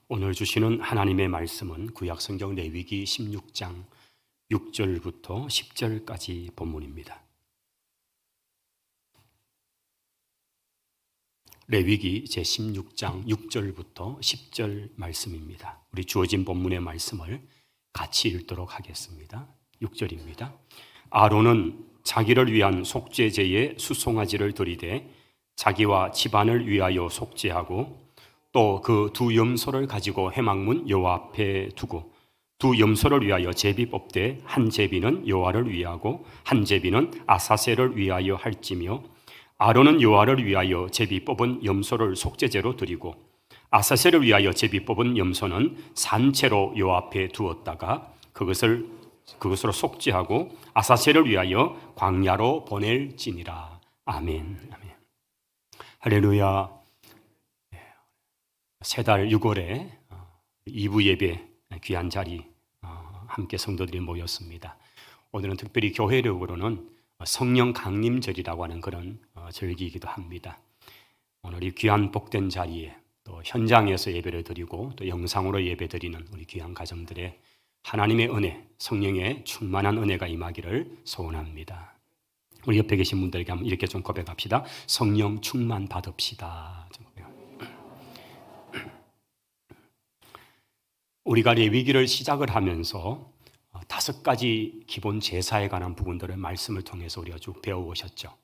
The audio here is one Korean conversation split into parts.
오늘 주시는 하나님의 말씀은 구약성경 레위기 16장 6절부터 10절까지 본문입니다. 레위기 제16장 6절부터 10절 말씀입니다. 우리 주어진 본문의 말씀을 같이 읽도록 하겠습니다. 6절입니다. 아론은 자기를 위한 속죄제에 수송아지를 드리되 자기와 집안을 위하여 속죄하고 또 그 두 염소를 가지고 회막문 여호와 앞에 두고 두 염소를 위하여 제비 뽑되 한 제비는 여호와를 위하고 한 제비는 아사셀을 위하여 할지며 아론은 여호와를 위하여 제비 뽑은 염소를 속죄제로 드리고 아사셀을 위하여 제비 뽑은 염소는 산채로 여호와 앞에 두었다가 그것으로 속죄하고 아사셀을 위하여 광야로 보낼지니라. 아멘. 아멘. 할렐루야. 세 달 6월에 2부 예배 귀한 자리 함께 성도들이 모였습니다. 오늘은 특별히 교회력으로는 성령 강림절이라고 하는 그런 절기이기도 합니다. 오늘 이 귀한 복된 자리에 또 현장에서 예배를 드리고 또 영상으로 예배 드리는 우리 귀한 가정들의 하나님의 은혜, 성령의 충만한 은혜가 임하기를 소원합니다. 우리 옆에 계신 분들에게 한번 이렇게 좀 고백합시다. 성령 충만 받읍시다. 우리가 레위기를 시작을 하면서 5가지 기본 제사에 관한 부분들을 말씀을 통해서 우리가 쭉 배워오셨죠.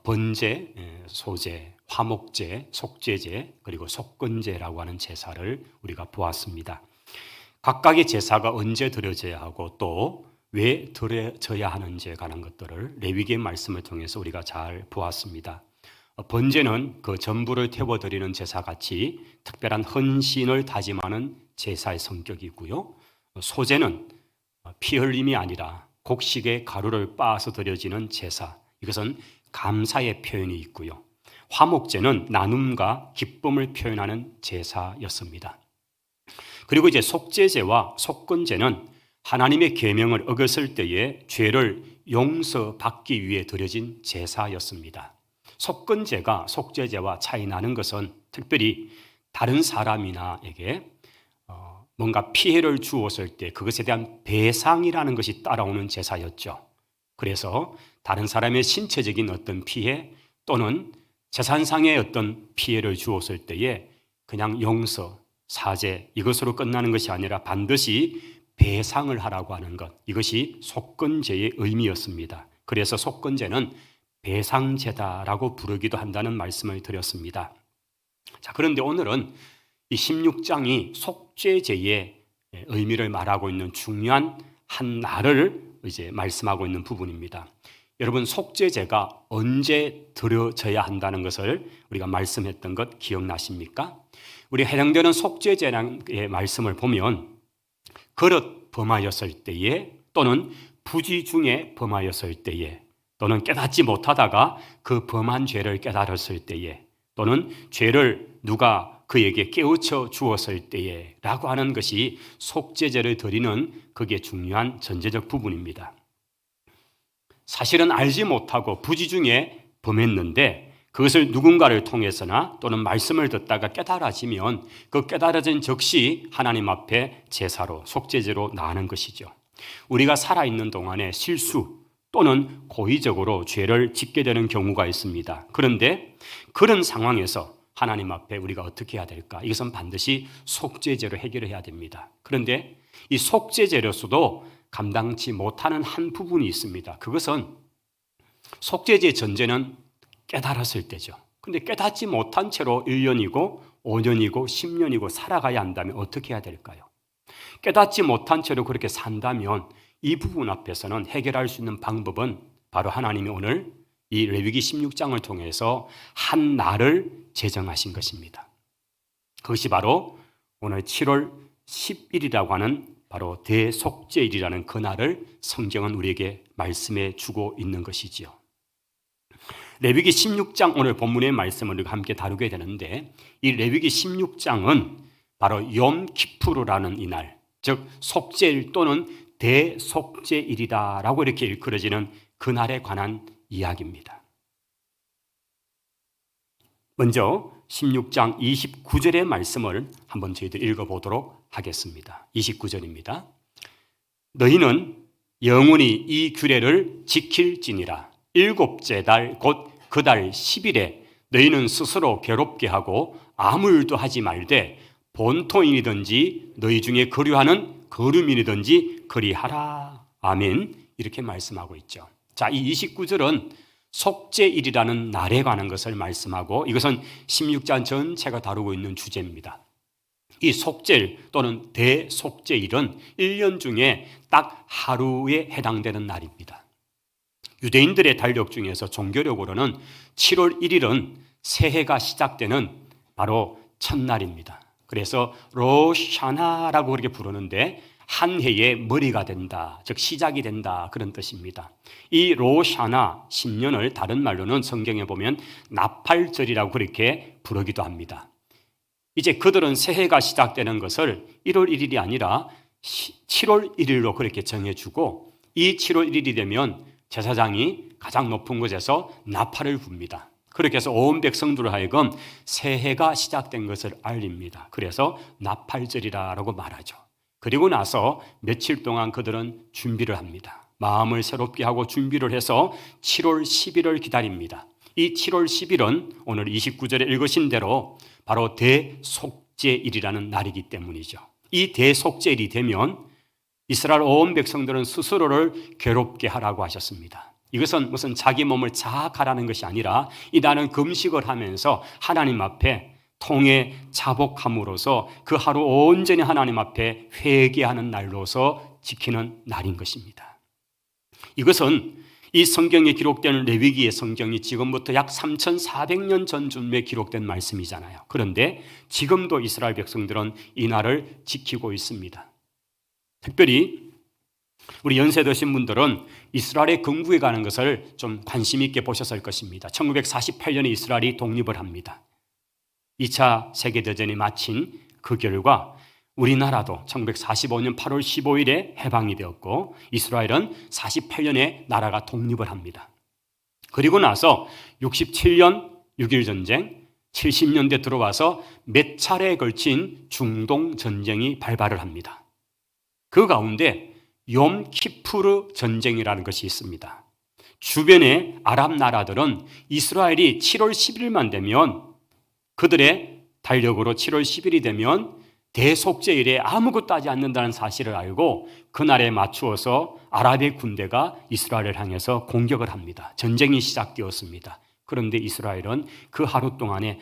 번제, 소제, 화목제, 속죄제, 그리고 속건제라고 하는 제사를 우리가 보았습니다. 각각의 제사가 언제 드려져야 하고 또 왜 드려져야 하는지에 관한 것들을 레위기의 말씀을 통해서 우리가 잘 보았습니다. 번제는 그 전부를 태워드리는 제사같이 특별한 헌신을 다짐하는 제사의 성격이고요. 소제는 피 흘림이 아니라 곡식에 가루를 빻아서 드려지는 제사, 이것은 감사의 표현이 있고요. 화목제는 나눔과 기쁨을 표현하는 제사였습니다. 그리고 이제 속죄제와 속건제는 하나님의 계명을 어겼을 때에 죄를 용서받기 위해 드려진 제사였습니다. 속건제가 속죄제와 차이 나는 것은 특별히 다른 사람이나에게 뭔가 피해를 주었을 때 그것에 대한 배상이라는 것이 따라오는 제사였죠. 그래서 다른 사람의 신체적인 어떤 피해 또는 재산상의 어떤 피해를 주었을 때에 그냥 용서, 사죄 이것으로 끝나는 것이 아니라 반드시 배상을 하라고 하는 것, 이것이 속건제의 의미였습니다. 그래서 속건제는 배상제다라고 부르기도 한다는 말씀을 드렸습니다. 자, 그런데 오늘은 이 16장이 속죄제의 의미를 말하고 있는 중요한 한 날을 이제 말씀하고 있는 부분입니다. 여러분, 속죄제가 언제 드려져야 한다는 것을 우리가 말씀했던 것 기억나십니까? 우리 해당되는 속죄제의 말씀을 보면 그릇 범하였을 때에 또는 부지 중에 범하였을 때에 또는 깨닫지 못하다가 그 범한 죄를 깨달았을 때에 또는 죄를 누가 그에게 깨우쳐 주었을 때에 라고 하는 것이 속죄제를 드리는 그게 중요한 전제적 부분입니다. 사실은 알지 못하고 부지 중에 범했는데 그것을 누군가를 통해서나 또는 말씀을 듣다가 깨달아지면 그 깨달아진 즉시 하나님 앞에 제사로 속죄제로 나가는 것이죠. 우리가 살아있는 동안에 실수 또는 고의적으로 죄를 짓게 되는 경우가 있습니다. 그런데 그런 상황에서 하나님 앞에 우리가 어떻게 해야 될까? 이것은 반드시 속죄제로 해결해야 됩니다. 그런데 이 속죄제로서도 감당치 못하는 한 부분이 있습니다. 그것은 속죄제의 전제는 깨달았을 때죠. 그런데 깨닫지 못한 채로 1년이고 5년이고 10년이고 살아가야 한다면 어떻게 해야 될까요? 깨닫지 못한 채로 그렇게 산다면 이 부분 앞에서는 해결할 수 있는 방법은 바로 하나님이 오늘 이 레위기 16장을 통해서 한 날을 제정하신 것입니다. 그것이 바로 오늘 7월 10일이라고 하는 바로 대속죄일이라는 그 날을 성경은 우리에게 말씀해 주고 있는 것이지요. 레위기 16장 오늘 본문의 말씀을 우리가 함께 다루게 되는데 이 레위기 16장은 바로 염 키푸르라는 이날, 즉 속죄일 또는 대속죄일이다라고 이렇게 일컬어지는 그날에 관한 이야기입니다. 먼저 16장 29절의 말씀을 한번 저희들 읽어보도록 하겠습니다. 29절입니다. 너희는 영원히 이 규례를 지킬지니라. 일곱째 달 곧 그 달 10일에 너희는 스스로 괴롭게 하고 아무 일도 하지 말되 본토인이든지 너희 중에 거류하는 거류민이든지 그리하라. 아멘. 이렇게 말씀하고 있죠. 자, 이 29절은 속죄일이라는 날에 관한 것을 말씀하고 이것은 16장 전체가 다루고 있는 주제입니다. 이 속죄일 또는 대속죄일은 1년 중에 딱 하루에 해당되는 날입니다. 유대인들의 달력 중에서 종교력으로는 7월 1일은 새해가 시작되는 바로 첫날입니다. 그래서 로샤나라고 그렇게 부르는데 한 해의 머리가 된다, 즉 시작이 된다, 그런 뜻입니다. 이 로샤나 신년을 다른 말로는 성경에 보면 나팔절이라고 그렇게 부르기도 합니다. 이제 그들은 새해가 시작되는 것을 1월 1일이 아니라 7월 1일로 그렇게 정해주고 이 7월 1일이 되면 제사장이 가장 높은 곳에서 나팔을 붑니다. 그렇게 해서 온 백성들을 하여금 새해가 시작된 것을 알립니다. 그래서 나팔절이라고 말하죠. 그리고 나서 며칠 동안 그들은 준비를 합니다. 마음을 새롭게 하고 준비를 해서 7월 10일을 기다립니다. 이 7월 10일은 오늘 29절에 읽으신 대로 바로 대속죄일이라는 날이기 때문이죠. 이 대속죄일이 되면 이스라엘 온 백성들은 스스로를 괴롭게 하라고 하셨습니다. 이것은 무슨 자기 몸을 자학하라는 것이 아니라 이 날은 금식을 하면서 하나님 앞에 통해 자복함으로써 그 하루 온전히 하나님 앞에 회개하는 날로서 지키는 날인 것입니다. 이것은 이 성경에 기록된 레위기의 성경이 지금부터 약 3,400년 전쯤에 기록된 말씀이잖아요. 그런데 지금도 이스라엘 백성들은 이 날을 지키고 있습니다. 특별히 우리 연세 드신 분들은 이스라엘의 건국에 가는 것을 좀 관심 있게 보셨을 것입니다. 1948년에 이스라엘이 독립을 합니다. 2차 세계대전이 마친 그 결과 우리나라도 1945년 8월 15일에 해방이 되었고 이스라엘은 48년에 나라가 독립을 합니다. 그리고 나서 67년 6.1 전쟁, 70년대 들어와서 몇 차례에 걸친 중동 전쟁이 발발을 합니다. 그 가운데 욤키푸르 전쟁이라는 것이 있습니다. 주변의 아랍 나라들은 이스라엘이 7월 10일만 되면 그들의 달력으로 7월 10일이 되면 대속죄일에 아무것도 하지 않는다는 사실을 알고 그날에 맞추어서 아랍의 군대가 이스라엘을 향해서 공격을 합니다. 전쟁이 시작되었습니다. 그런데 이스라엘은 그 하루 동안에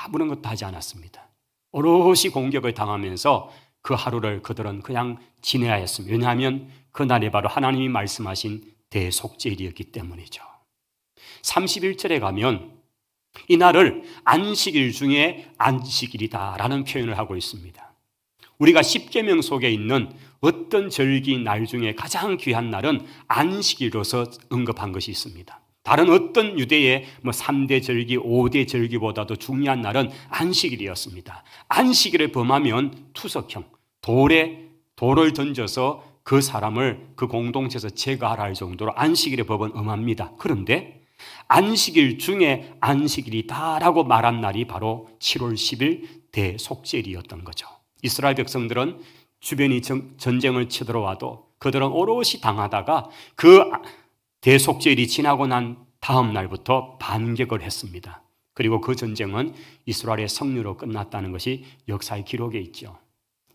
아무런 것도 하지 않았습니다. 오롯이 공격을 당하면서 그 하루를 그들은 그냥 지내야 했습니다. 왜냐하면 그날이 바로 하나님이 말씀하신 대속죄일이었기 때문이죠. 31절에 가면 이 날을 안식일 중에 안식일이다라는 표현을 하고 있습니다. 우리가 십계명 속에 있는 어떤 절기 날 중에 가장 귀한 날은 안식일로서 언급한 것이 있습니다. 다른 어떤 유대의 3대 절기, 5대 절기보다도 중요한 날은 안식일이었습니다. 안식일을 범하면 투석형, 돌을 던져서 그 사람을 그 공동체에서 제거하라 할 정도로 안식일의 법은 엄합니다. 그런데 안식일 중에 안식일이다라고 말한 날이 바로 7월 10일 대속죄일이었던 거죠. 이스라엘 백성들은 주변이 전쟁을 치들어와도 그들은 오롯이 당하다가 그 대속죄일이 지나고 난 다음 날부터 반격을 했습니다. 그리고 그 전쟁은 이스라엘의 승리로 끝났다는 것이 역사의 기록에 있죠.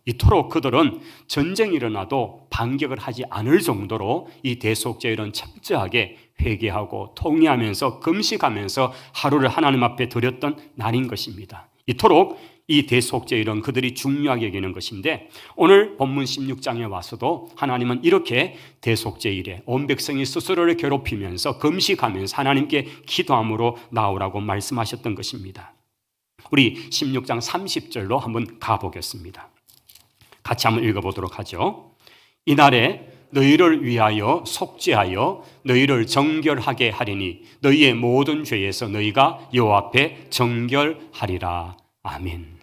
이토록 그들은 전쟁이 일어나도 반격을 하지 않을 정도로 이 대속죄일은 철저하게 회개하고 통회하면서 금식하면서 하루를 하나님 앞에 드렸던 날인 것입니다. 이토록 이 대속죄일은 그들이 중요하게 여기는 것인데 오늘 본문 16장에 와서도 하나님은 이렇게 대속죄일에 온 백성이 스스로를 괴롭히면서 금식하면서 하나님께 기도함으로 나오라고 말씀하셨던 것입니다. 우리 16장 30절로 한번 가보겠습니다. 같이 한번 읽어보도록 하죠. 이날에 너희를 위하여 속죄하여 너희를 정결하게 하리니 너희의 모든 죄에서 너희가 여호와 앞에 정결하리라. 아멘.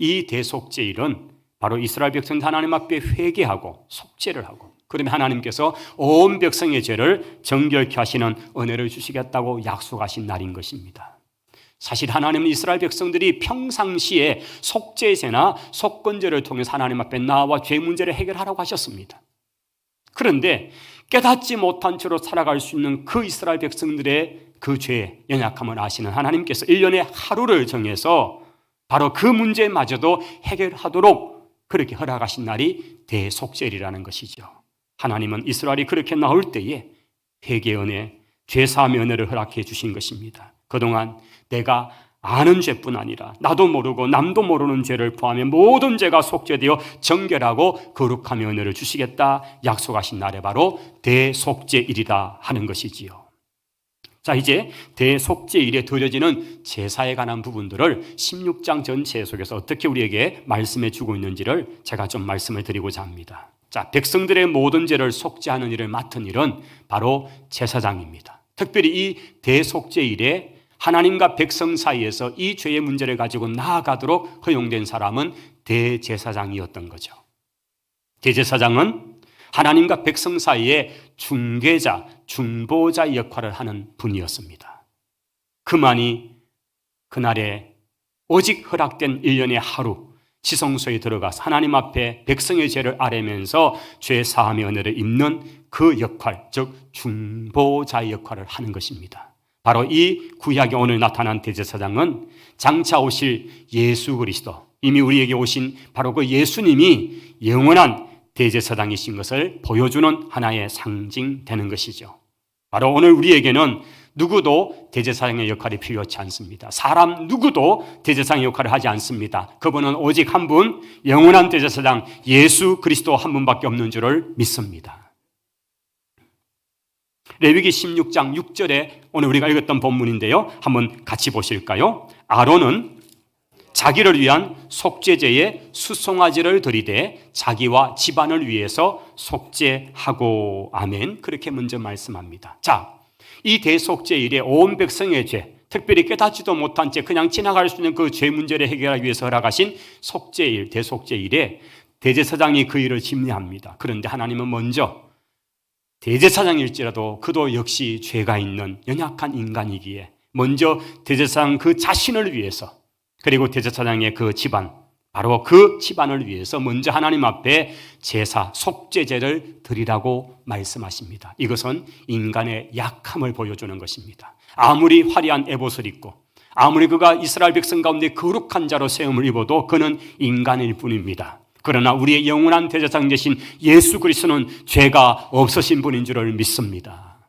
이 대속죄일은 바로 이스라엘 백성 하나님 앞에 회개하고 속죄를 하고 그러면 하나님께서 온 백성의 죄를 정결케 하시는 은혜를 주시겠다고 약속하신 날인 것입니다. 사실 하나님은 이스라엘 백성들이 평상시에 속죄제나 속건제를 통해서 하나님 앞에 나와 죄 문제를 해결하라고 하셨습니다. 그런데 깨닫지 못한 채로 살아갈 수 있는 그 이스라엘 백성들의 그 죄의 연약함을 아시는 하나님께서 1년에 하루를 정해서 바로 그 문제마저도 해결하도록 그렇게 허락하신 날이 대속죄일이라는 것이죠. 하나님은 이스라엘이 그렇게 나올 때에 회개 은혜, 죄사함의 은혜를 허락해 주신 것입니다. 그동안 내가 아는 죄뿐 아니라 나도 모르고 남도 모르는 죄를 포함해 모든 죄가 속죄되어 정결하고 거룩함의 은혜를 주시겠다 약속하신 날에 바로 대속죄일이다 하는 것이지요. 자, 이제 대속죄일에 드려지는 제사에 관한 부분들을 16장 전체 속에서 어떻게 우리에게 말씀해 주고 있는지를 제가 좀 말씀을 드리고자 합니다. 자, 백성들의 모든 죄를 속죄하는 일을 맡은 일은 바로 제사장입니다. 특별히 이 대속죄일에 하나님과 백성 사이에서 이 죄의 문제를 가지고 나아가도록 허용된 사람은 대제사장이었던 거죠. 대제사장은 하나님과 백성 사이에 중개자, 중보자 역할을 하는 분이었습니다. 그만이 그날에 오직 허락된 1년의 하루 지성소에 들어가서 하나님 앞에 백성의 죄를 아뢰면서 죄 사함의 은혜를 입는 그 역할, 즉 중보자 역할을 하는 것입니다. 바로 이 구약에 오늘 나타난 대제사장은 장차 오실 예수 그리스도, 이미 우리에게 오신 바로 그 예수님이 영원한 대제사장이신 것을 보여주는 하나의 상징되는 것이죠. 바로 오늘 우리에게는 누구도 대제사장의 역할이 필요치 않습니다. 사람 누구도 대제사장의 역할을 하지 않습니다. 그분은 오직 한 분, 영원한 대제사장 예수 그리스도 한 분밖에 없는 줄을 믿습니다. 레위기 16장 6절에 오늘 우리가 읽었던 본문인데요, 한번 같이 보실까요? 아론은 자기를 위한 속죄제에 수송아지를 드리되 자기와 집안을 위해서 속죄하고, 아멘. 그렇게 먼저 말씀합니다. 자, 이 대속죄일에 온 백성의 죄, 특별히 깨닫지도 못한 채 그냥 지나갈 수 있는 그 죄 문제를 해결하기 위해서 허락하신 속죄일, 대속죄일에 대제사장이 그 일을 집례합니다. 그런데 하나님은 먼저 대제사장일지라도 그도 역시 죄가 있는 연약한 인간이기에 먼저 대제사장 그 자신을 위해서, 그리고 대제사장의 그 집안, 바로 그 집안을 위해서 먼저 하나님 앞에 제사, 속죄제를 드리라고 말씀하십니다. 이것은 인간의 약함을 보여주는 것입니다. 아무리 화려한 에봇을 입고 아무리 그가 이스라엘 백성 가운데 거룩한 자로 세움을 입어도 그는 인간일 뿐입니다. 그러나 우리의 영원한 대제사장 되신 예수 그리스도는 죄가 없으신 분인 줄을 믿습니다.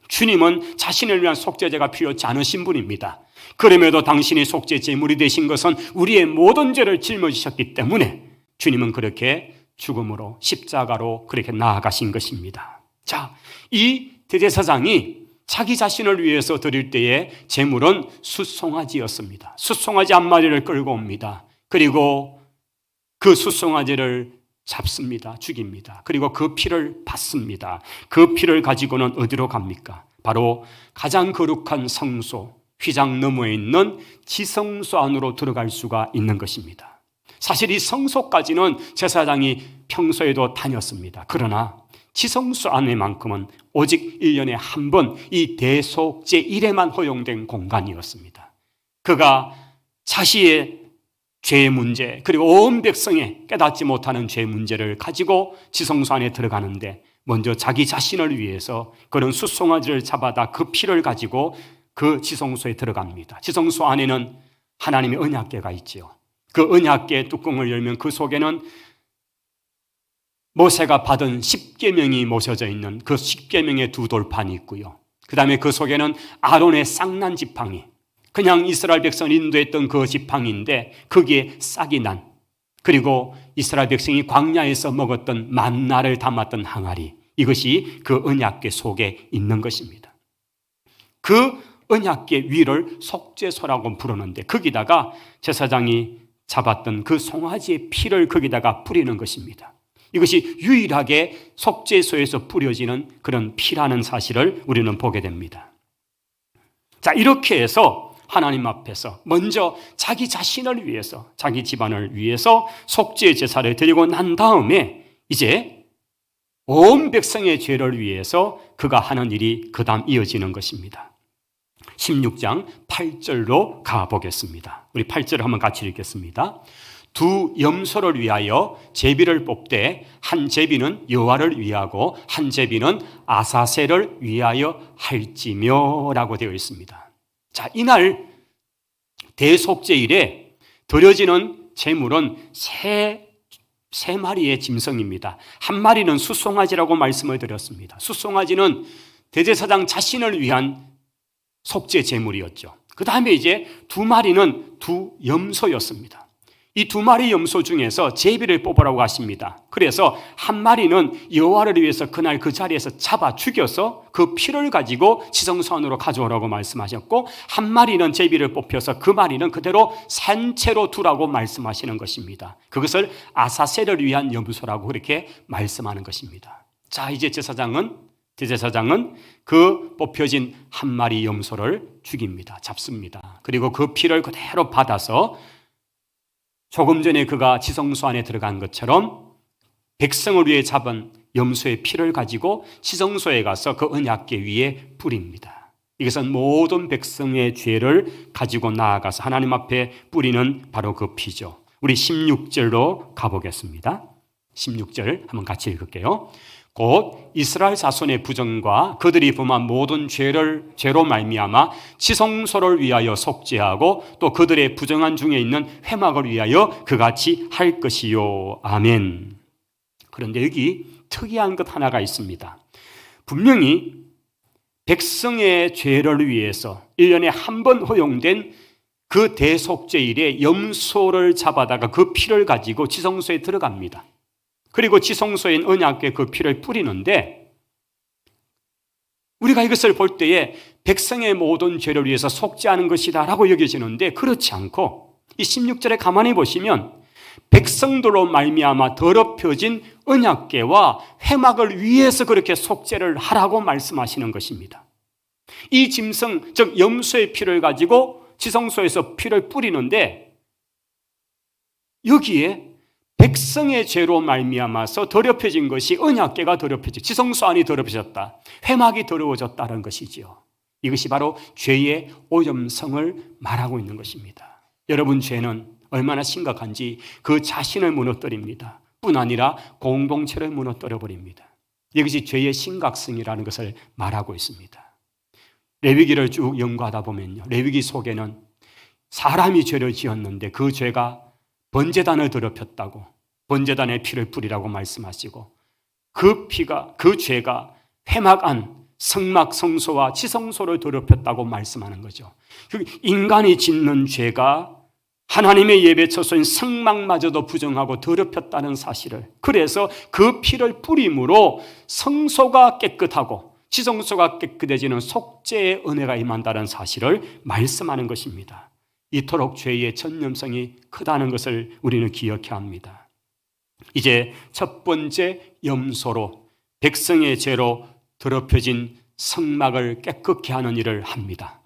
주님은 자신을 위한 속죄제가 필요치 않으신 분입니다. 그럼에도 당신이 속죄 제물이 되신 것은 우리의 모든 죄를 짊어지셨기 때문에 주님은 그렇게 죽음으로 십자가로 그렇게 나아가신 것입니다. 자, 이 대제사장이 자기 자신을 위해서 드릴 때의 제물은 숫송아지였습니다. 숫송아지 한 마리를 끌고 옵니다. 그리고 그 숫송아지를 잡습니다. 죽입니다. 그리고 그 피를 받습니다. 그 피를 가지고는 어디로 갑니까? 바로 가장 거룩한 성소, 휘장 너머에 있는 지성소 안으로 들어갈 수가 있는 것입니다. 사실 이 성소까지는 제사장이 평소에도 다녔습니다. 그러나 지성소 안에만큼은 오직 1년에 한 번 이 대속죄일에만 허용된 공간이었습니다. 그가 자신의 죄의 문제, 그리고 온 백성의 깨닫지 못하는 죄의 문제를 가지고 지성소 안에 들어가는데 먼저 자기 자신을 위해서 그런 숫송아지를 잡아다 그 피를 가지고 그 지성소에 들어갑니다. 지성소 안에는 하나님의 언약궤가 있지요. 그 언약궤 뚜껑을 열면 그 속에는 모세가 받은 10계명이 모셔져 있는 그 10계명의 두 돌판이 있고요. 그 다음에 그 속에는 아론의 쌍난 지팡이, 그냥 이스라엘 백성을 인도했던 그 지팡이인데 거기에 싹이 난, 그리고 이스라엘 백성이 광야에서 먹었던 만나를 담았던 항아리, 이것이 그 언약궤 속에 있는 것입니다. 그 언약궤 위를 속죄소라고 부르는데 거기다가 제사장이 잡았던 그 송아지의 피를 거기다가 뿌리는 것입니다. 이것이 유일하게 속죄소에서 뿌려지는 그런 피라는 사실을 우리는 보게 됩니다. 자, 이렇게 해서 하나님 앞에서 먼저 자기 자신을 위해서, 자기 집안을 위해서 속죄 제사를 드리고 난 다음에 이제 온 백성의 죄를 위해서 그가 하는 일이 그 다음 이어지는 것입니다. 16장 8절로 가보겠습니다. 우리 8절을 한번 같이 읽겠습니다. 두 염소를 위하여 제비를 뽑되 한 제비는 여호와를 위하고 한 제비는 아사셀을 위하여 할지며 라고 되어 있습니다. 자, 이날 대속죄일에 드려지는 제물은 세 마리의 짐승입니다. 한 마리는 숫송아지라고 말씀을 드렸습니다. 숫송아지는 대제사장 자신을 위한 속죄 제물이었죠. 그 다음에 이제 두 마리는 두 염소였습니다. 이 두 마리 염소 중에서 제비를 뽑으라고 하십니다. 그래서 한 마리는 여호와를 위해서 그날 그 자리에서 잡아 죽여서 그 피를 가지고 지성소 안으로 가져오라고 말씀하셨고, 한 마리는 제비를 뽑혀서 그 마리는 그대로 산채로 두라고 말씀하시는 것입니다. 그것을 아사셀을 위한 염소라고 그렇게 말씀하는 것입니다. 자, 이제 대제사장은 그 뽑혀진 한 마리 염소를 죽입니다. 잡습니다. 그리고 그 피를 그대로 받아서 조금 전에 그가 지성소 안에 들어간 것처럼 백성을 위해 잡은 염소의 피를 가지고 지성소에 가서 그 언약궤 위에 뿌립니다. 이것은 모든 백성의 죄를 가지고 나아가서 하나님 앞에 뿌리는 바로 그 피죠. 우리 16절로 가보겠습니다. 16절 한번 같이 읽을게요. 곧 이스라엘 자손의 부정과 그들이 범한 모든 죄로 말미암아 지성소를 위하여 속죄하고 또 그들의 부정한 중에 있는 회막을 위하여 그같이 할 것이요. 아멘. 그런데 여기 특이한 것 하나가 있습니다. 분명히 백성의 죄를 위해서 1년에 한 번 허용된 그 대속죄일에 염소를 잡아다가 그 피를 가지고 지성소에 들어갑니다. 그리고 지성소에 언약궤 그 피를 뿌리는데, 우리가 이것을 볼 때에 백성의 모든 죄를 위해서 속죄하는 것이다 라고 여겨지는데, 그렇지 않고 이 16절에 가만히 보시면 백성들로 말미암아 더럽혀진 언약궤와 회막을 위해서 그렇게 속죄를 하라고 말씀하시는 것입니다. 이 짐승, 즉 염소의 피를 가지고 지성소에서 피를 뿌리는데, 여기에 백성의 죄로 말미암아서 더럽혀진 것이 언약궤가 더럽혀졌다, 지성소 안이 더럽혀졌다, 회막이 더러워졌다는 것이지요. 이것이 바로 죄의 오염성을 말하고 있는 것입니다. 여러분, 죄는 얼마나 심각한지 그 자신을 무너뜨립니다. 뿐 아니라 공동체를 무너뜨려 버립니다. 이것이 죄의 심각성이라는 것을 말하고 있습니다. 레위기를 쭉 연구하다 보면요, 레위기 속에는 사람이 죄를 지었는데 그 죄가 번제단을 더럽혔다고 번제단의 피를 뿌리라고 말씀하시고, 그 피가, 그 죄가 회막 안 성막 성소와 지성소를 더럽혔다고 말씀하는 거죠. 인간이 짓는 죄가 하나님의 예배 처소인 성막마저도 부정하고 더럽혔다는 사실을, 그래서 그 피를 뿌림으로 성소가 깨끗하고 지성소가 깨끗해지는 속죄의 은혜가 임한다는 사실을 말씀하는 것입니다. 이토록 죄의 전념성이 크다는 것을 우리는 기억해야 합니다. 이제 첫 번째 염소로 백성의 죄로 더럽혀진 성막을 깨끗게 하는 일을 합니다.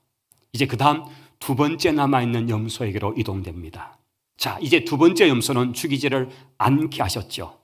이제 그 다음 두 번째 남아있는 염소에게로 이동됩니다. 자, 이제 두 번째 염소는 죽이지를 않게 하셨죠.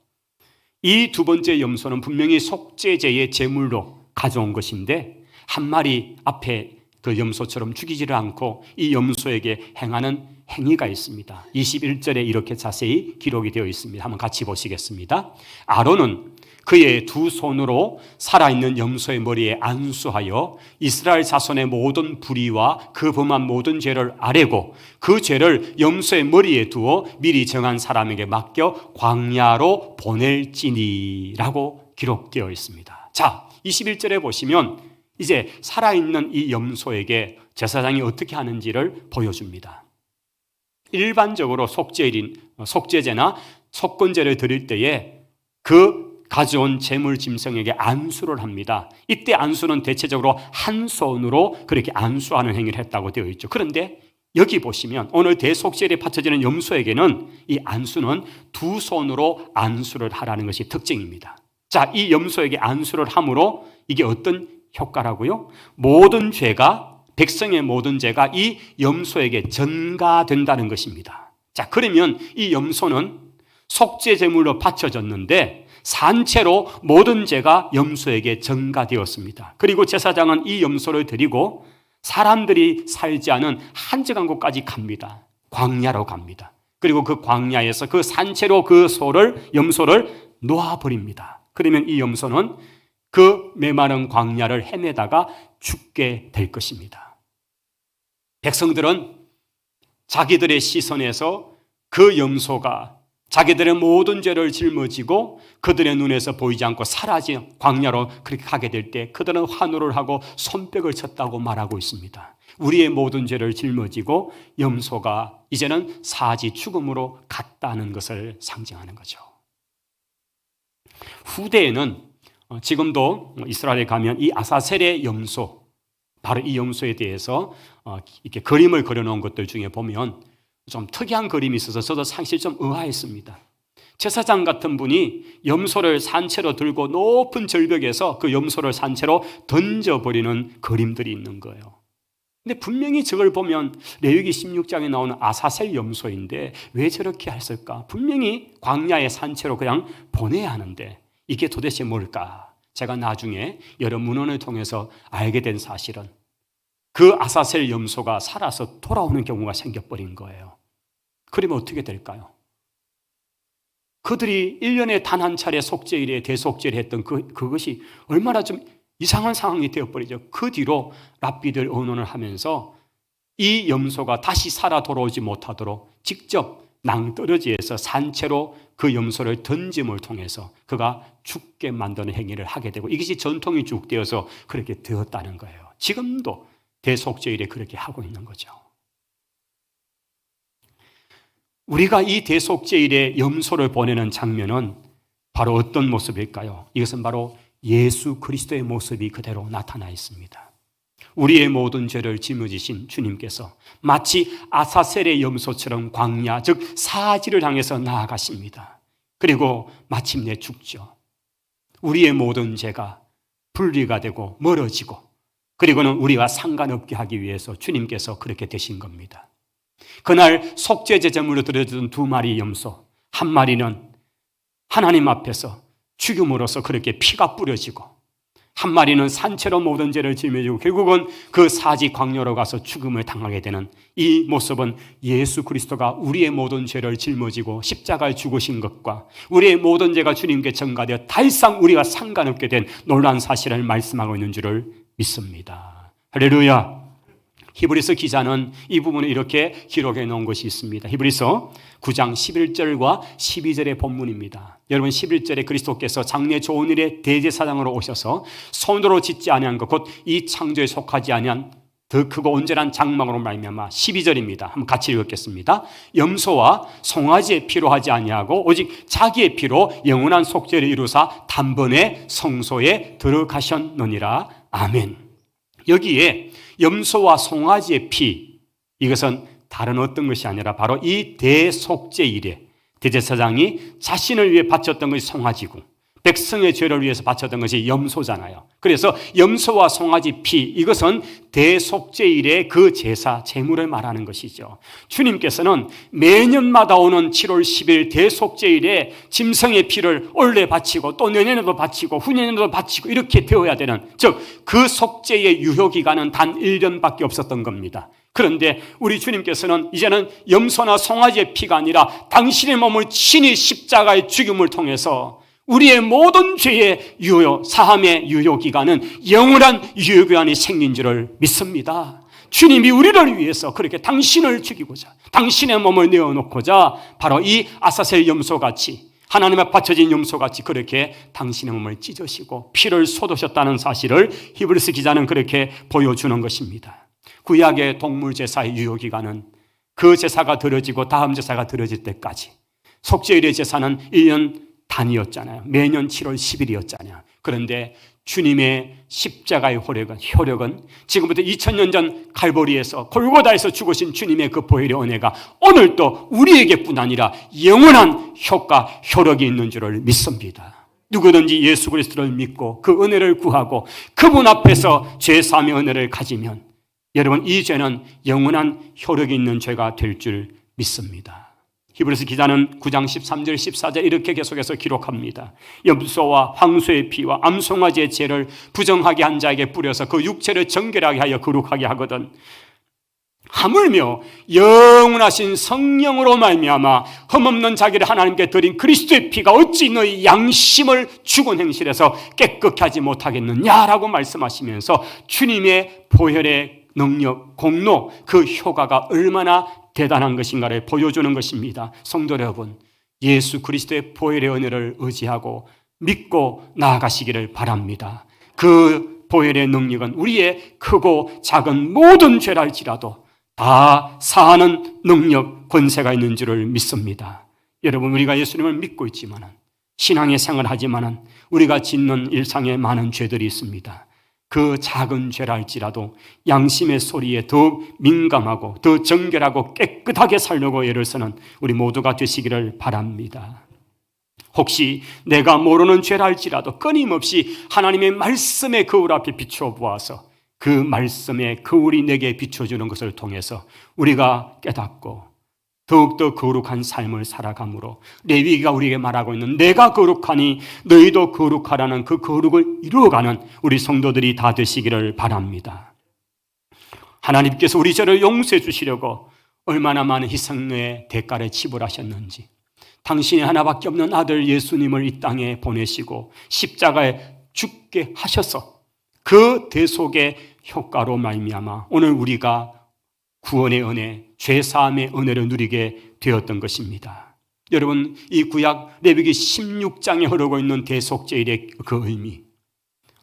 이 두 번째 염소는 분명히 속죄제의 제물로 가져온 것인데, 한 마리 앞에 그 염소처럼 죽이지를 않고 이 염소에게 행하는 행위가 있습니다. 21절에 이렇게 자세히 기록이 되어 있습니다. 한번 같이 보시겠습니다. 아론은 그의 두 손으로 살아있는 염소의 머리에 안수하여 이스라엘 자손의 모든 불의와 그 범한 모든 죄를 아뢰고 그 죄를 염소의 머리에 두어 미리 정한 사람에게 맡겨 광야로 보낼지니라고 기록되어 있습니다. 자, 21절에 보시면 이제 살아있는 이 염소에게 제사장이 어떻게 하는지를 보여줍니다. 일반적으로 속죄제나 속건제를 드릴 때에 그 가져온 제물 짐승에게 안수를 합니다. 이때 안수는 대체적으로 한 손으로 그렇게 안수하는 행위를 했다고 되어 있죠. 그런데 여기 보시면 오늘 대속죄에 바쳐지는 염소에게는 이 안수는 두 손으로 안수를 하라는 것이 특징입니다. 자, 이 염소에게 안수를 함으로 이게 어떤 효과라고요? 모든 죄가, 백성의 모든 죄가 이 염소에게 전가된다는 것입니다. 자, 그러면 이 염소는 속죄 제물로 바쳐졌는데 산채로 모든 죄가 염소에게 전가되었습니다. 그리고 제사장은 이 염소를 드리고 사람들이 살지 않은 한적한 곳까지 갑니다. 광야로 갑니다. 그리고 그 광야에서 그 산채로 그 염소를 놓아버립니다. 그러면 이 염소는 그 메마른 광야를 헤매다가 죽게 될 것입니다. 백성들은 자기들의 시선에서 그 염소가 자기들의 모든 죄를 짊어지고 그들의 눈에서 보이지 않고 사라진 광야로 그렇게 가게 될 때 그들은 환호를 하고 손뼉을 쳤다고 말하고 있습니다. 우리의 모든 죄를 짊어지고 염소가 이제는 사지 죽음으로 갔다는 것을 상징하는 거죠. 후대에는 지금도 이스라엘에 가면 이 아사셀의 염소, 바로 이 염소에 대해서 이렇게 그림을 그려놓은 것들 중에 보면 좀 특이한 그림이 있어서 저도 사실 좀 의아했습니다. 제사장 같은 분이 염소를 산채로 들고 높은 절벽에서 그 염소를 산채로 던져버리는 그림들이 있는 거예요. 근데 분명히 저걸 보면 레위기 16장에 나오는 아사셀 염소인데 왜 저렇게 했을까? 분명히 광야의 산채로 그냥 보내야 하는데 이게 도대체 뭘까? 제가 나중에 여러 문헌을 통해서 알게 된 사실은 그 아사셀 염소가 살아서 돌아오는 경우가 생겨버린 거예요. 그러면 어떻게 될까요? 그들이 1년에 단 한 차례 속죄일에 대속죄를 했던 그것이 얼마나 좀 이상한 상황이 되어버리죠. 그 뒤로 랍비들 의논을 하면서 이 염소가 다시 살아 돌아오지 못하도록 직접 낭떠러지에서 산채로 그 염소를 던짐을 통해서 그가 죽게 만드는 행위를 하게 되고 이것이 전통이 쭉 되어서 그렇게 되었다는 거예요. 지금도 대속죄일에 그렇게 하고 있는 거죠. 우리가 이 대속죄일에 염소를 보내는 장면은 바로 어떤 모습일까요? 이것은 바로 예수 그리스도의 모습이 그대로 나타나 있습니다. 우리의 모든 죄를 짊어지신 주님께서 마치 아사셀의 염소처럼 광야, 즉 사지를 향해서 나아가십니다. 그리고 마침내 죽죠. 우리의 모든 죄가 분리가 되고 멀어지고 그리고는 우리와 상관없게 하기 위해서 주님께서 그렇게 되신 겁니다. 그날 속죄제 제물로 드려진 2마리 염소, 한 마리는 하나님 앞에서 죽음으로써 그렇게 피가 뿌려지고 한 마리는 산채로 모든 죄를 짊어지고 결국은 그 사지 광야로 가서 죽음을 당하게 되는 이 모습은 예수 그리스도가 우리의 모든 죄를 짊어지고 십자가에 죽으신 것과 우리의 모든 죄가 주님께 전가되어 더 이상 우리와 상관없게 된 놀라운 사실을 말씀하고 있는 줄을 믿습니다. 할렐루야. 히브리서 기자는 이 부분을 이렇게 기록해 놓은 것이 있습니다. 히브리서 9장 11절과 12절의 본문입니다. 여러분 11절에 그리스도께서 장래 좋은 일에 대제사장으로 오셔서 손으로 짓지 아니한 것 곧 이 창조에 속하지 아니한 더 크고 온전한 장막으로 말미암아 12절입니다. 한번 같이 읽겠습니다. 염소와 송아지의 피로 하지 아니하고 오직 자기의 피로 영원한 속죄를 이루사 단번에 성소에 들어가셨느니라. 아멘. 여기에 염소와 송아지의 피, 이것은 다른 어떤 것이 아니라 바로 이 대속죄일에 대제사장이 자신을 위해 바쳤던 것이 송아지고 백성의 죄를 위해서 바쳤던 것이 염소잖아요. 그래서 염소와 송아지 피, 이것은 대속죄일의 그 제사, 제물을 말하는 것이죠. 주님께서는 매년마다 오는 7월 10일 대속죄일에 짐승의 피를 올해 바치고 또 내년에도 바치고 후년에도 바치고 이렇게 되어야 되는, 즉 그 속죄의 유효기간은 단 1년밖에 없었던 겁니다. 그런데 우리 주님께서는 이제는 염소나 송아지의 피가 아니라 당신의 몸을 친히 십자가의 죽임을 통해서 우리의 모든 죄의 유효, 사함의 유효기간은 영원한 유효기간이 생긴 줄을 믿습니다. 주님이 우리를 위해서 그렇게 당신을 죽이고자 당신의 몸을 내어놓고자 바로 이 아사셀 염소같이 하나님 앞에 바쳐진 염소같이 그렇게 당신의 몸을 찢으시고 피를 쏟으셨다는 사실을 히브리서 기자는 그렇게 보여주는 것입니다. 구약의 동물 제사의 유효기간은 그 제사가 드려지고 다음 제사가 드려질 때까지, 속죄일의 제사는 1년 단위였잖아요. 매년 7월 10일이었잖아요. 그런데 주님의 십자가의 효력은 지금부터 2000년 전 칼보리에서 골고다에서 죽으신 주님의 그 보혈의 은혜가 오늘도 우리에게뿐 아니라 영원한 효과, 효력이 있는 줄을 믿습니다. 누구든지 예수 그리스도를 믿고 그 은혜를 구하고 그분 앞에서 죄사함의 은혜를 가지면 여러분 이 죄는 영원한 효력이 있는 죄가 될 줄 믿습니다. 히브리서 기자는 9장 13절 14절 이렇게 계속해서 기록합니다. 염소와 황소의 피와 암송아지의 죄를 부정하게 한 자에게 뿌려서 그 육체를 정결하게 하여 거룩하게 하거든 하물며 영원하신 성령으로 말미암아 흠없는 자기를 하나님께 드린 그리스도의 피가 어찌 너희 양심을 죽은 행실에서 깨끗게 하지 못하겠느냐라고 말씀하시면서 주님의 보혈의 능력, 공로, 그 효과가 얼마나 대단한 것인가를 보여주는 것입니다. 성도 여러분, 예수 그리스도의 보혈의 은혜를 의지하고 믿고 나아가시기를 바랍니다. 그 보혈의 능력은 우리의 크고 작은 모든 죄랄지라도 다 사하는 능력, 권세가 있는 줄을 믿습니다. 여러분, 우리가 예수님을 믿고 있지만 신앙의 생활을 하지만 우리가 짓는 일상에 많은 죄들이 있습니다. 그 작은 죄랄지라도 양심의 소리에 더욱 민감하고 더 정결하고 깨끗하게 살려고 애를 쓰는 우리 모두가 되시기를 바랍니다. 혹시 내가 모르는 죄랄지라도 끊임없이 하나님의 말씀의 거울 앞에 비추어 보아서 그 말씀의 거울이 내게 비춰주는 것을 통해서 우리가 깨닫고 더욱더 거룩한 삶을 살아가므로 레위기가 우리에게 말하고 있는 내가 거룩하니 너희도 거룩하라는 그 거룩을 이루어가는 우리 성도들이 다 되시기를 바랍니다. 하나님께서 우리 죄를 용서해 주시려고 얼마나 많은 희생의 대가를 지불하셨는지, 당신의 하나밖에 없는 아들 예수님을 이 땅에 보내시고 십자가에 죽게 하셔서 그 대속의 효과로 말미암아 오늘 우리가 구원의 은혜, 죄사함의 은혜를 누리게 되었던 것입니다. 여러분, 이 구약 레위기 16장에 흐르고 있는 대속죄일의 그 의미,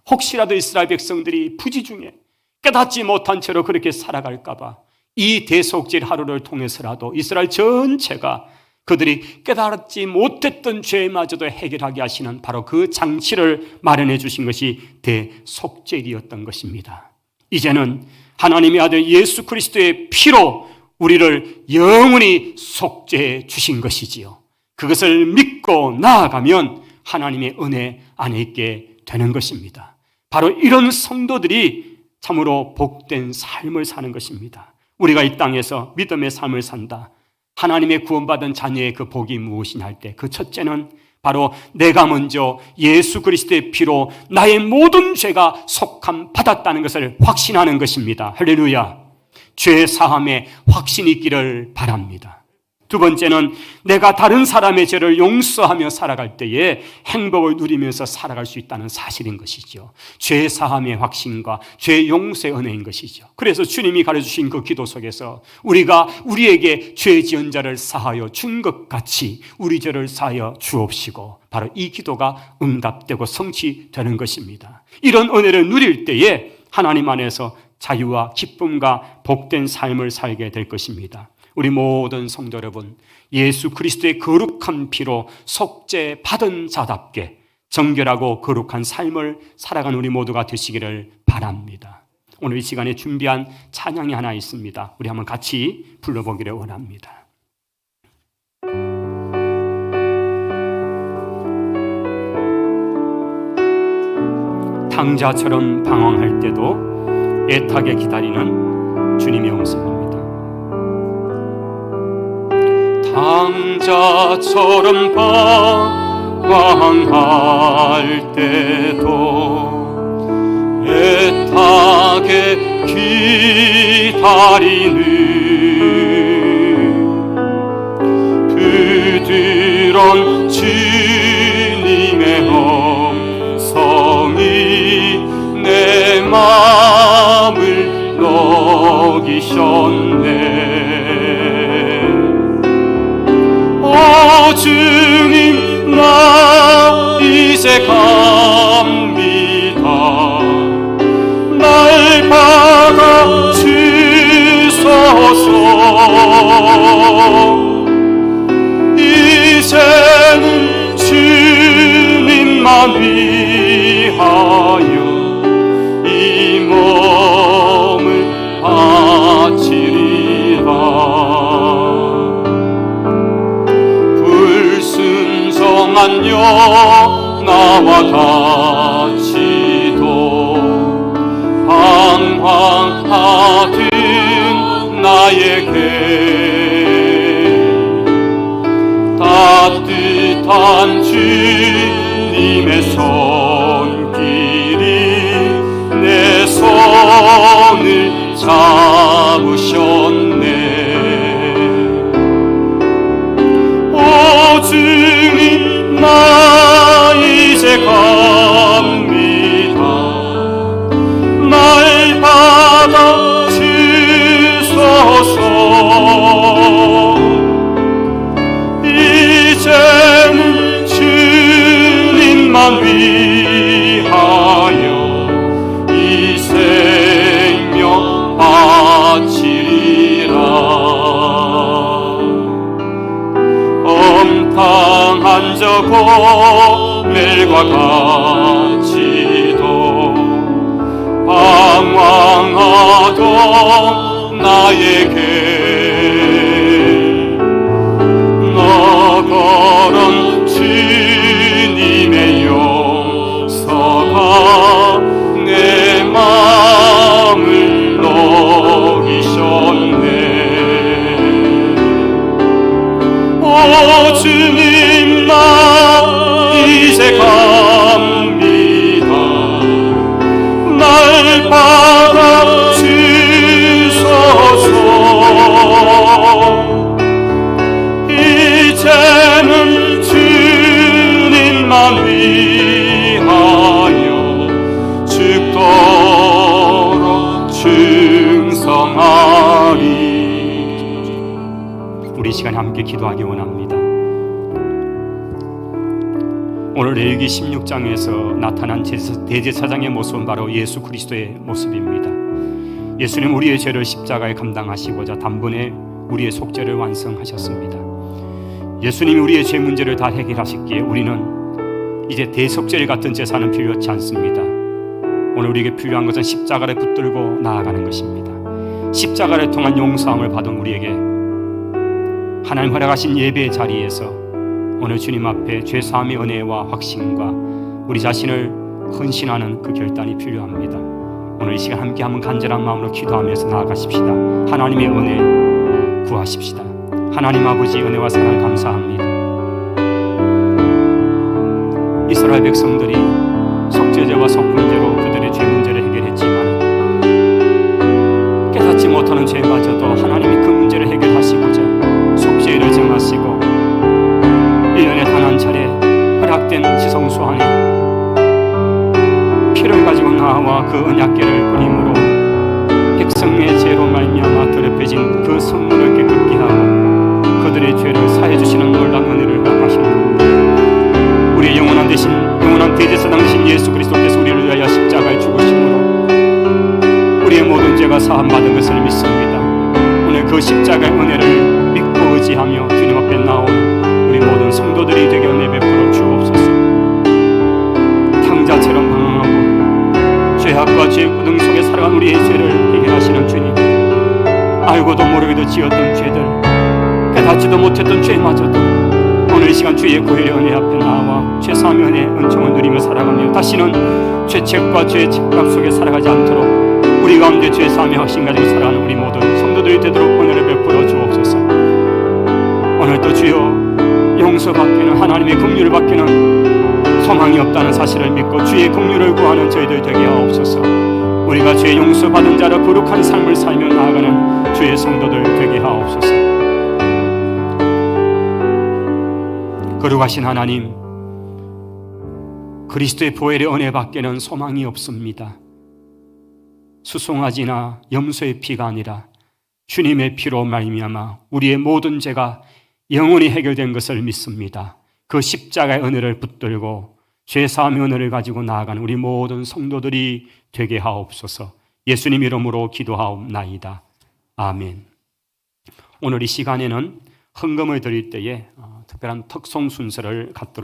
혹시라도 이스라엘 백성들이 부지 중에 깨닫지 못한 채로 그렇게 살아갈까 봐 이 대속죄일 하루를 통해서라도 이스라엘 전체가 그들이 깨달지 못했던 죄마저도 해결하게 하시는 바로 그 장치를 마련해 주신 것이 대속죄일이었던 것입니다. 이제는 하나님의 아들 예수 그리스도의 피로 우리를 영원히 속죄해 주신 것이지요. 그것을 믿고 나아가면 하나님의 은혜 안에 있게 되는 것입니다. 바로 이런 성도들이 참으로 복된 삶을 사는 것입니다. 우리가 이 땅에서 믿음의 삶을 산다, 하나님의 구원받은 자녀의 그 복이 무엇이냐 할 때 그 첫째는 바로 내가 먼저 예수 그리스도의 피로 나의 모든 죄가 속함 받았다는 것을 확신하는 것입니다. 할렐루야. 죄 사함에 확신이 있기를 바랍니다. 두 번째는 내가 다른 사람의 죄를 용서하며 살아갈 때에 행복을 누리면서 살아갈 수 있다는 사실인 것이죠. 죄 사함의 확신과 죄 용서의 은혜인 것이죠. 그래서 주님이 가르쳐주신 그 기도 속에서 우리가 우리에게 죄 지은 자를 사하여 준 것 같이 우리 죄를 사하여 주옵시고, 바로 이 기도가 응답되고 성취되는 것입니다. 이런 은혜를 누릴 때에 하나님 안에서 자유와 기쁨과 복된 삶을 살게 될 것입니다. 우리 모든 성도 여러분, 예수 그리스도의 거룩한 피로 속죄 받은 자답게 정결하고 거룩한 삶을 살아가는 우리 모두가 되시기를 바랍니다. 오늘 이 시간에 준비한 찬양이 하나 있습니다. 우리 한번 같이 불러보기를 원합니다. 탕자처럼 방황할 때도 애타게 기다리는 주님의 음성입니다. 탕자처럼 방황할 때도 애타게 기다리는 부드러운 주님의 음성이 내 마음을 녹이셨네. 주님, 나 이제 갑니다. 날 받아 주소서. 이제는 주님만 위하여 이 몸을 바치리라. 불순종한 나와 같이도 방황하던 나에게 따뜻한 주님의 손길이 내 손을 잡으셨네. 오 주님, 나 이제 갑니다. 날 받아 주소서. 이제는 주님만 위하여 이 생명 바치리라. 엄탕한 저 고멜과 같이도 방황하던 나에게 너그런 주님의 용서가 내 마음을 녹이셨네. 오 주님, 나 이제 갑니다. 날 받아 주소서. 이제는 주님만 위하여 죽도록 충성하리. 우리 시간 함께 기도하기 원합니다. 오늘 레위기 16장에서 나타난 대제사장의 모습은 바로 예수 그리스도의 모습입니다. 예수님 우리의 죄를 십자가에 감당하시고자 단번에 우리의 속죄를 완성하셨습니다. 예수님이 우리의 죄 문제를 다 해결하셨기에 우리는 이제 대속죄를 같은 제사는 필요치 않습니다. 오늘 우리에게 필요한 것은 십자가를 붙들고 나아가는 것입니다. 십자가를 통한 용서함을 받은 우리에게 하나님 허락하신 예배의 자리에서 오늘 주님 앞에 죄사함의 은혜와 확신과 우리 자신을 헌신하는 그 결단이 필요합니다. 오늘 이 시간 함께 한번 간절한 마음으로 기도하면서 나아가십시다. 하나님의 은혜 구하십시다. 하나님 아버지 은혜와 사랑을 감사합니다. 이스라엘 백성들이 속죄제와 속분제로 그들의 죄 문제를 해결했지만 깨닫지 못하는 죄마저도 하나님이 그 문제를 해결하시고자 속죄를 정하시고 1년에 단 한 차례 허락된 지성소 안에 피를 가지고 나와 그 언약궤를 뿌림으로 백성의 죄로 말미암아 더럽혀진 그 성문을 깨끗게 하고 그들의 죄를 사해 주시는 놀라운 은혜를 허락하시는 우리의 영원한 대제사장 되신 예수 그리스도께서 우리를 위하여 십자가에 죽으심으로 우리의 모든 죄가 사함 받은 것을 믿습니다. 오늘 그 십자가의 은혜를 믿고 의지하며 주님 앞에 나오는 우리 모든 성도들이 되게 은혜 베풀어 주옵소서. 탕자처럼 방황하고 죄악과 죄의 구덩이 속에 살아간 우리의 죄를 해결하시는 주님, 알고도 모르게도 지었던 죄들, 깨닫지도 못했던 죄마저도 오늘 이 시간 주의 고혈의 은혜 앞에 나와 죄사함의 은혜 은총을 누리며 살아가며 다시는 죄책과 죄의 책감 속에 살아가지 않도록 우리 가운데 죄사함의 확신 가지고 살아가는 우리 모든 성도들이 되도록 은혜를 베풀어 주옵소서. 오늘도 주여 용서받기는 하나님의 긍휼을 받기는 소망이 없다는 사실을 믿고 주의 긍휼을 구하는 저희들 되게 하옵소서. 우리가 죄 용서받은 자로 거룩한 삶을 살며 나아가는 주의 성도들 되게 하옵소서. 거룩하신 하나님, 그리스도의 보혈의 은혜 밖에는 소망이 없습니다. 수송아지나 염소의 피가 아니라 주님의 피로 말미암아 우리의 모든 죄가 영원히 해결된 것을 믿습니다. 그 십자가의 은혜를 붙들고 죄사함의 은혜를 가지고 나아가는 우리 모든 성도들이 되게 하옵소서. 예수님 이름으로 기도하옵나이다. 아멘. 오늘 이 시간에는 헌금을 드릴 때에 특별한 특송 순서를 갖도록